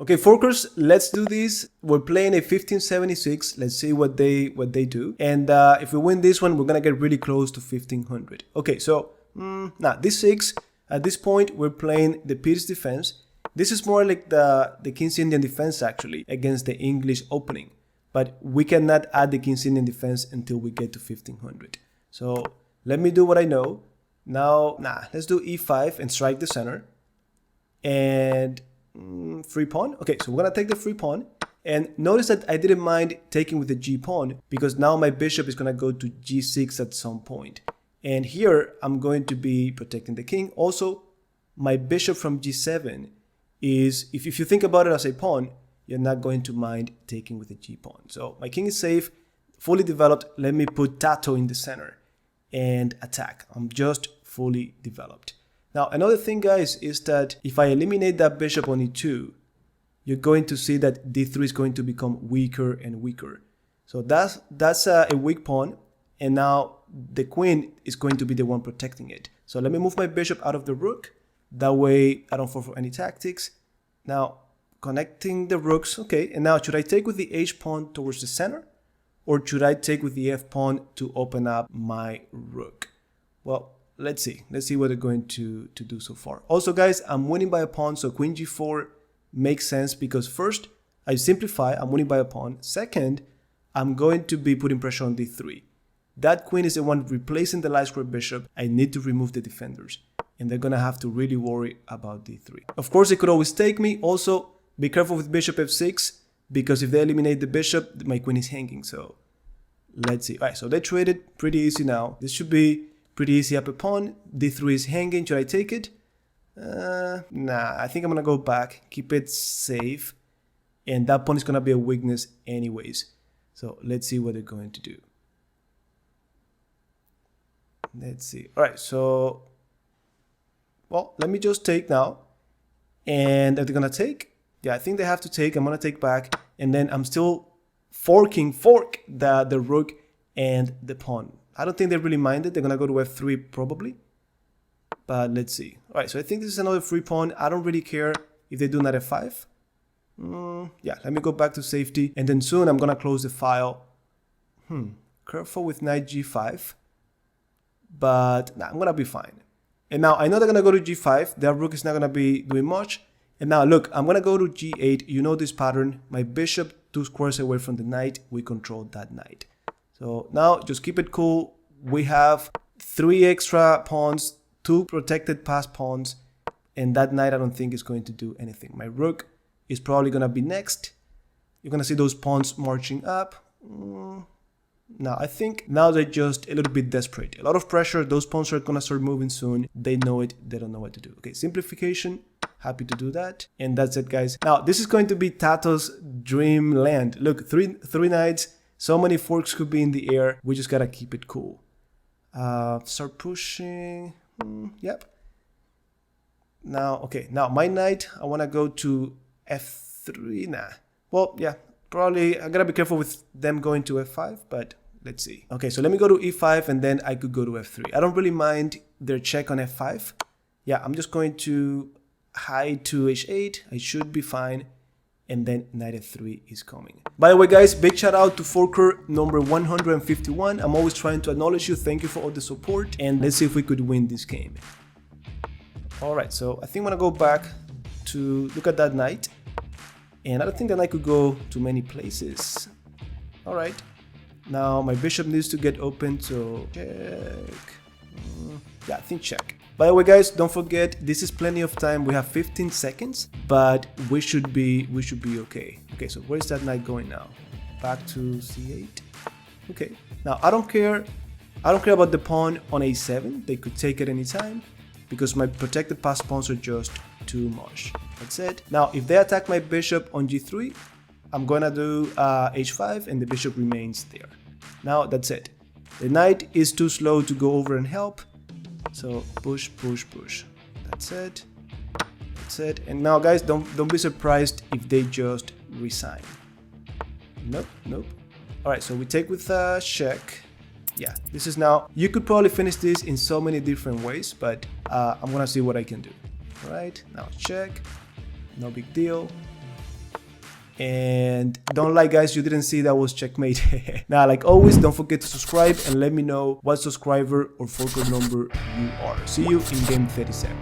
Okay, forkers, let's do this. We're playing a 1576. Let's see what they do. And if we win this one, we're gonna get really close to 1500. Okay, so now this 6. At this point, we're playing the Peter's defense. This is more like the King's Indian defense actually against the English opening. But we cannot add the King's Indian defense until we get to 1500. So let me do what I know. Now, let's do e5 and strike the center. And free pawn. Okay, so we're gonna take the free pawn. And notice that I didn't mind taking with the g pawn because now my bishop is gonna go to g6 at some point. And here I'm going to be protecting the king. Also, my bishop from g7 is, if you think about it as a pawn, you're not going to mind taking with the g pawn. So my king is safe, fully developed. Let me put Tato in the center and attack. I'm just fully developed. Now, another thing, guys, is that if I eliminate that bishop on e2, you're going to see that d3 is going to become weaker and weaker. So that's a weak pawn, and now the queen is going to be the one protecting it. So let me move my bishop out of the rook. That way, I don't fall for any tactics. Now, connecting the rooks. Okay, and now should I take with the h pawn towards the center? Or should I take with the f pawn to open up my rook? Well, let's see what they're going to do so far. Also, guys, I'm winning by a pawn, so queen g4 makes sense because first, I simplify, I'm winning by a pawn. Second, I'm going to be putting pressure on d3. That queen is the one replacing the light square bishop. I need to remove the defenders, and they're gonna have to really worry about d3. Of course, they could always take me. Also, be careful with bishop f6, because if they eliminate the bishop, my queen is hanging, so let's see. All right, so they traded pretty easy now. This should be pretty easy up a pawn. d3 is hanging. Should I take it? Nah, I think I'm gonna go back, keep it safe, and that pawn is gonna be a weakness anyways. So let's see what they're going to do. Let's see. All right, so well, let me just take now. And are they gonna take? Yeah, I think they have to take. I'm gonna take back, and then I'm still fork the rook and the pawn. I don't think they really minded. They're gonna go to f3 probably, but let's see. All right, so I think this is another free pawn. I don't really care if they do knight f5. Yeah, let me go back to safety, and then soon I'm gonna close the file. Careful with knight g5, but I'm gonna be fine. And now I know they're gonna go to g5. Their rook is not gonna be doing much. And now look, I'm gonna go to g8. You know this pattern. My bishop 2 squares away from the knight. We control that knight. So now just keep it cool. We have 3 extra pawns, 2 protected passed pawns, and that knight I don't think is going to do anything. My rook is probably gonna be next. You're gonna see those pawns marching up. Now I think now they're just a little bit desperate. A lot of pressure. Those pawns are gonna start moving soon. They know it. They don't know what to do. Okay, simplification. Happy to do that. And that's it, guys. Now this is going to be Tato's dream land. Look, three knights. So many forks could be in the air. We just gotta keep it cool. Start pushing. Yep. Now, okay. Now my knight, I wanna go to f3. Nah. Well, yeah. Probably I gotta be careful with them going to f5, but let's see. Okay, so let me go to e5, and then I could go to f3. I don't really mind their check on f5. Yeah, I'm just going to hide to h8. I should be fine. And then knight f3 is coming. By the way, guys, big shout out to forker number 151. I'm always trying to acknowledge you. Thank you for all the support. And let's see if we could win this game. All right, so I think I'm gonna go back to look at that knight. And I don't think that knight could go to many places. All right, now my bishop needs to get open, so check. Yeah, I think check. By the way, guys, don't forget, this is plenty of time. We have 15 seconds, but we should be okay. Okay, so where's that knight going now? Back to c8. Okay, now I don't care about the pawn on a7. They could take it anytime because my protected passed pawns are just too much. That's it. Now, if they attack my bishop on g3, I'm gonna do h5, and the bishop remains there. Now that's it. The knight is too slow to go over and help. So push, push, push. That's it. That's it. And now, guys, don't be surprised if they just resign. Nope, nope. All right, so we take with check. Yeah, this is now. You could probably finish this in so many different ways, but I'm gonna see what I can do. All right, now check. No big deal. And don't lie, guys, you didn't see that was checkmate. Now, like always, don't forget to subscribe and let me know what subscriber or Falcon number you are. See you in game 37.